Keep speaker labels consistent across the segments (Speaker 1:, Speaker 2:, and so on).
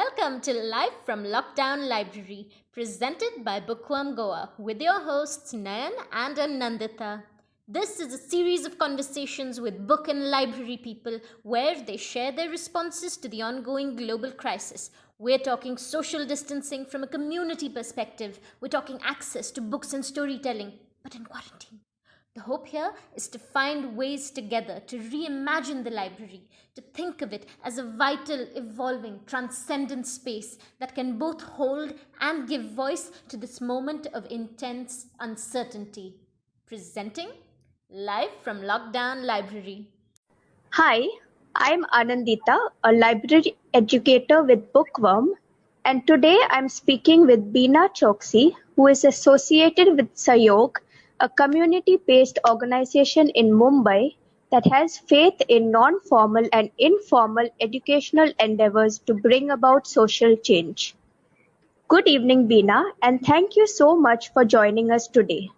Speaker 1: Welcome to Live from Lockdown Library, presented by Bookworm Goa, with your hosts Nayan and Anandita. This is a series of conversations with book and library people where they share their responses to the ongoing global crisis. We're talking social distancing from a community perspective. We're talking access to books and storytelling, but in quarantine. The hope here is to find ways together to reimagine the library, to think of it as a vital, evolving, transcendent space that can both hold and give voice to this moment of intense uncertainty. Presenting live from Lockdown Library.
Speaker 2: Hi, I'm Anandita, a library educator with Bookworm, and today I'm speaking with Beena Choksi, who is associated with Sayog, a community-based organization in Mumbai that has faith in non-formal and informal educational endeavors to bring about social change. Good evening, Beena, and thank you so much for joining us today.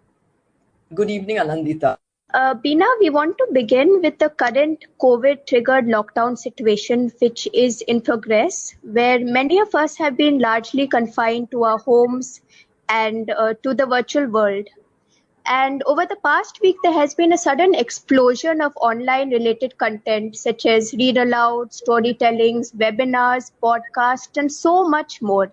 Speaker 3: Good evening, Anandita.
Speaker 2: Beena, we want to begin with the current COVID-triggered lockdown situation, which is in progress, where many of us have been largely confined to our homes and to the virtual world. And over the past week, there has been a sudden explosion of online-related content, such as read aloud, storytellings, webinars, podcasts, and so much more.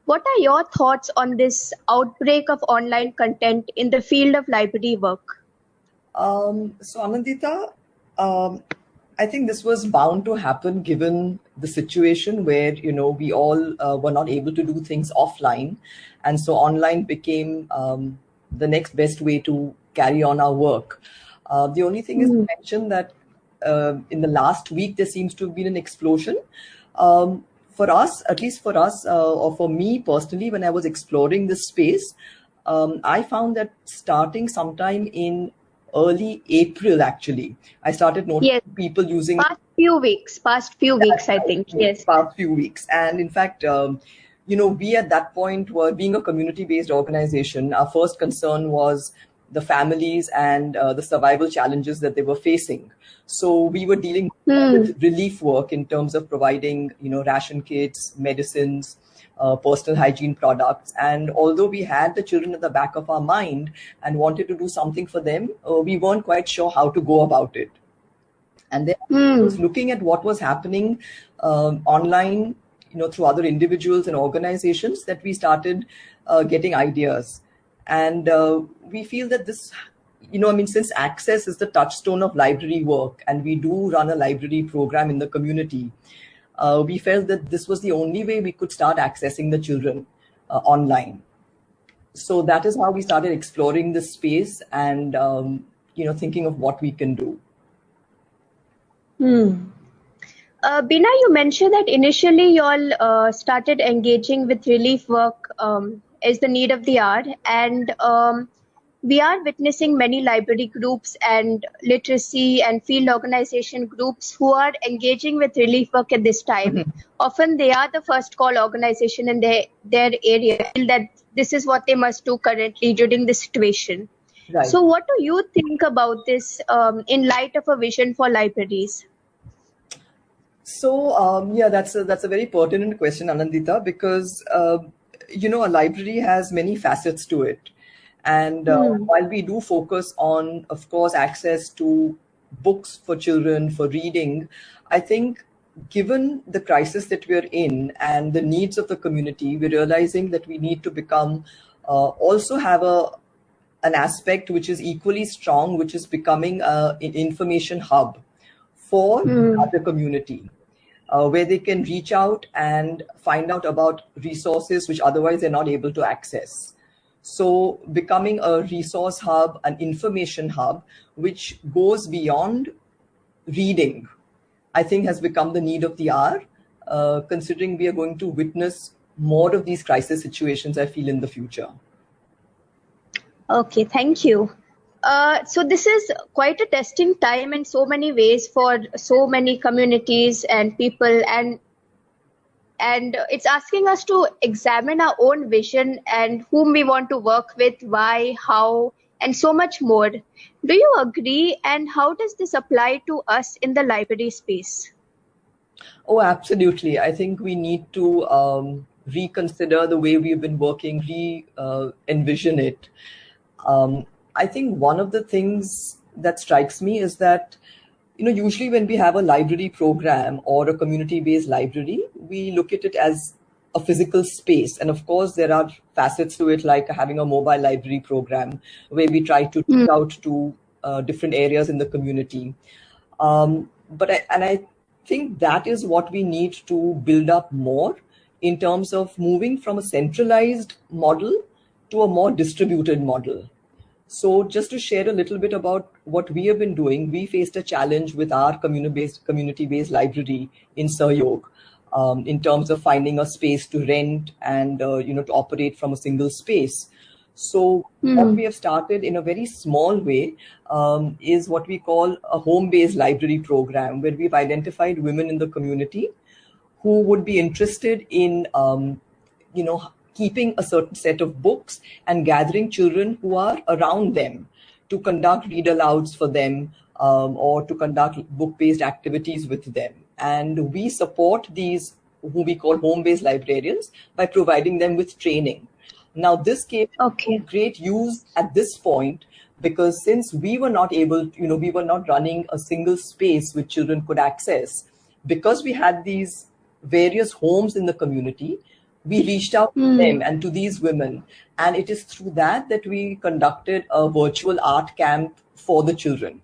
Speaker 2: What are your thoughts on this outbreak of online content in the field of library work?
Speaker 3: So Anandita, I think this was bound to happen given the situation where, we all were not able to do things offline. And so online became the next best way to carry on our work. The only thing is to mention that in the last week, there seems to have been an explosion. For us, at least for us, or for me personally, when I was exploring this space, I found that starting sometime in early April, actually, I started noticing people using
Speaker 2: past few weeks, I think. Yes.
Speaker 3: Past few weeks. And in fact, we at that point were being a community-based organization. Our first concern was the families and the survival challenges that they were facing. So we were dealing with relief work in terms of providing, ration kits, medicines, personal hygiene products. And although we had the children at the back of our mind and wanted to do something for them, we weren't quite sure how to go about it. And then I was looking at what was happening online, through other individuals and organizations, that we started getting ideas. And we feel that this, since access is the touchstone of library work, and we do run a library program in the community, we felt that this was the only way we could start accessing the children online. So that is how we started exploring this space and, thinking of what we can do.
Speaker 2: Beena, you mentioned that initially you all started engaging with relief work as the need of the hour, and we are witnessing many library groups and literacy and field organization groups who are engaging with relief work at this time. Often they are the first call organization in their area, feel that this is what they must do currently during this situation.
Speaker 3: Right.
Speaker 2: So what do you think about this in light of a vision for libraries?
Speaker 3: So, that's a very pertinent question, Anandita, because, a library has many facets to it. And while we do focus on, of course, access to books for children, for reading, I think given the crisis that we're in and the needs of the community, we're realizing that we need to become, also have an aspect which is equally strong, which is becoming an information hub for the community, where they can reach out and find out about resources which otherwise they're not able to access. So becoming a resource hub, an information hub, which goes beyond reading, I think has become the need of the hour, considering we are going to witness more of these crisis situations, I feel, in the future.
Speaker 2: Okay, thank you. So this is quite a testing time in so many ways for so many communities and people, and it's asking us to examine our own vision and whom we want to work with, why, how, and so much more. Do you agree? And how does this apply to us in the library space?
Speaker 3: Oh, absolutely. I think we need to reconsider the way we've been working, envision it. Um, I think one of the things that strikes me is that, usually when we have a library program or a community-based library, we look at it as a physical space. And of course, there are facets to it, like having a mobile library program where we try to reach out to different areas in the community. But I think that is what we need to build up more in terms of moving from a centralized model to a more distributed model. So just to share a little bit about what we have been doing, we faced a challenge with our community-based library in Sahyog, in terms of finding a space to rent and to operate from a single space. So what we have started in a very small way is what we call a home-based library program, where we've identified women in the community who would be interested in keeping a certain set of books and gathering children who are around them to conduct read alouds for them, or to conduct book based activities with them. And we support these, who we call home based librarians, by providing them with training. Now, this came
Speaker 2: Okay.
Speaker 3: great use at this point, because since we were not able, we were not running a single space which children could access, because we had these various homes in the community, we reached out to them and to these women. And it is through that we conducted a virtual art camp for the children.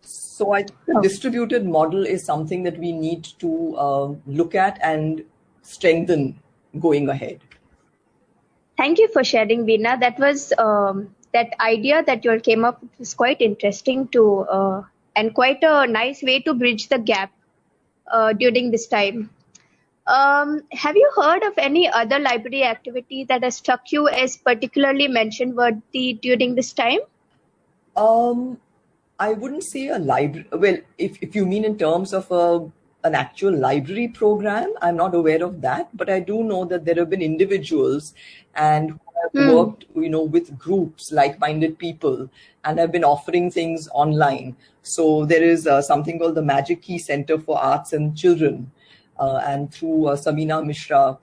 Speaker 3: So I think the distributed model is something that we need to look at and strengthen going ahead.
Speaker 2: Thank you for sharing, Beena. That was that idea that you all came up with was quite interesting and quite a nice way to bridge the gap during this time. Have you heard of any other library activity that has struck you as particularly mention worthy during this time?
Speaker 3: I wouldn't say a library. Well, if you mean in terms of an actual library program, I'm not aware of that. But I do know that there have been individuals and who have worked, with groups, like-minded people, and have been offering things online. So there is something called the Magic Key Center for Arts and Children, and through Samina Mishra,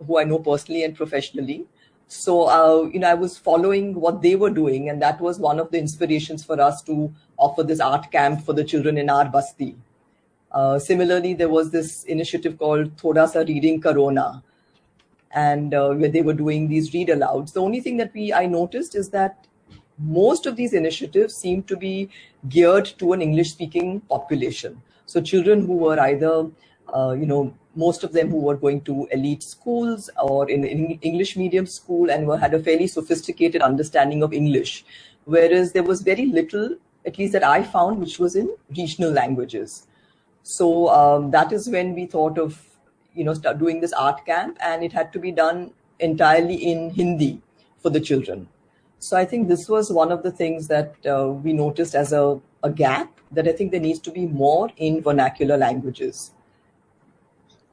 Speaker 3: who I know personally and professionally. So, I was following what they were doing, and that was one of the inspirations for us to offer this art camp for the children in our basti. Similarly, there was this initiative called Thoda Sa Reading Corona, and where they were doing these read alouds. The only thing that I noticed is that most of these initiatives seem to be geared to an English-speaking population. So children who were either, most of them who were going to elite schools or in English medium school and had a fairly sophisticated understanding of English, whereas there was very little, at least that I found, which was in regional languages. So that is when we thought of, start doing this art camp, and it had to be done entirely in Hindi for the children. So I think this was one of the things that we noticed as a gap, that I think there needs to be more in vernacular languages.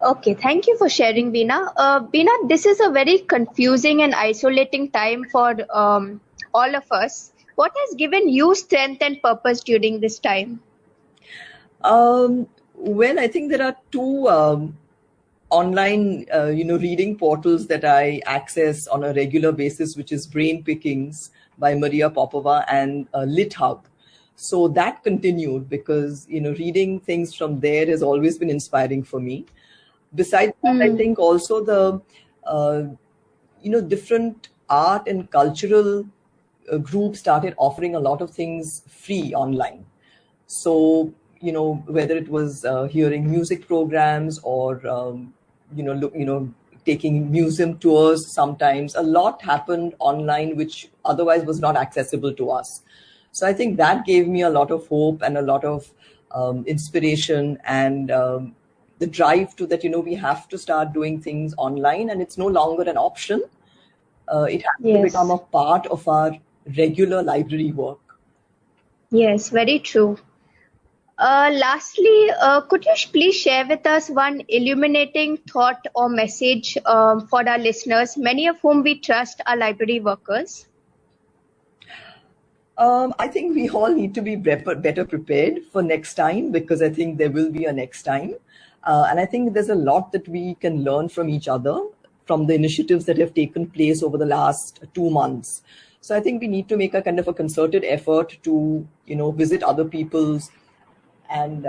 Speaker 2: Okay, thank you for sharing, Beena. Beena, this is a very confusing and isolating time for all of us. What has given you strength and purpose during this time?
Speaker 3: Well, I think there are two online, reading portals that I access on a regular basis, which is Brain Pickings by Maria Popova and Lit Hub. So that continued because, reading things from there has always been inspiring for me. Besides that, I think also the, different art and cultural groups started offering a lot of things free online. So, whether it was hearing music programs or, taking museum tours sometimes, a lot happened online, which otherwise was not accessible to us. So I think that gave me a lot of hope and a lot of inspiration and the drive to that, we have to start doing things online, and it's no longer an option. It has to become a part of our regular library work.
Speaker 2: Yes, very true. Lastly, could you please share with us one illuminating thought or message for our listeners, many of whom we trust are library workers?
Speaker 3: I think we all need to be better prepared for next time, because I think there will be a next time. And I think there's a lot that we can learn from each other, from the initiatives that have taken place over the last 2 months. So I think we need to make a kind of a concerted effort to, visit other people's and,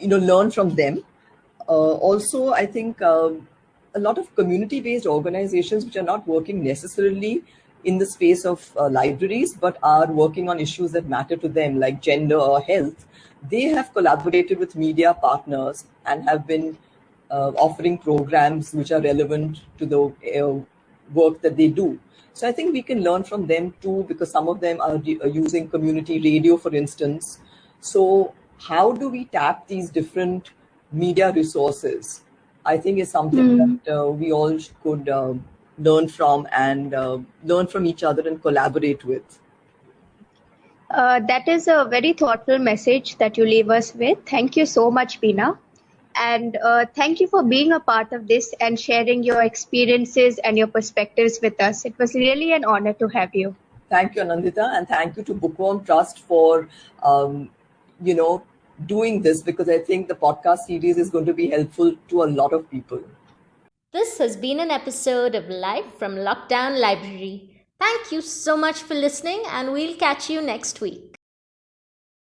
Speaker 3: learn from them. Also, I think a lot of community-based organizations which are not working necessarily in the space of libraries, but are working on issues that matter to them, like gender or health, they have collaborated with media partners and have been offering programs which are relevant to the work that they do. So I think we can learn from them too, because some of them are using community radio, for instance. So how do we tap these different media resources? I think is something that we all could learn from, and learn from each other and collaborate with.
Speaker 2: That is a very thoughtful message that you leave us with. Thank you so much, Beena. And thank you for being a part of this and sharing your experiences and your perspectives with us. It was really an honor to have you.
Speaker 3: Thank you, Anandita, and thank you to Bookworm Trust for, you know, doing this, because I think the podcast series is going to be helpful to a lot of people.
Speaker 1: This has been an episode of Live from Lockdown Library. Thank you so much for listening, and we'll catch you next week.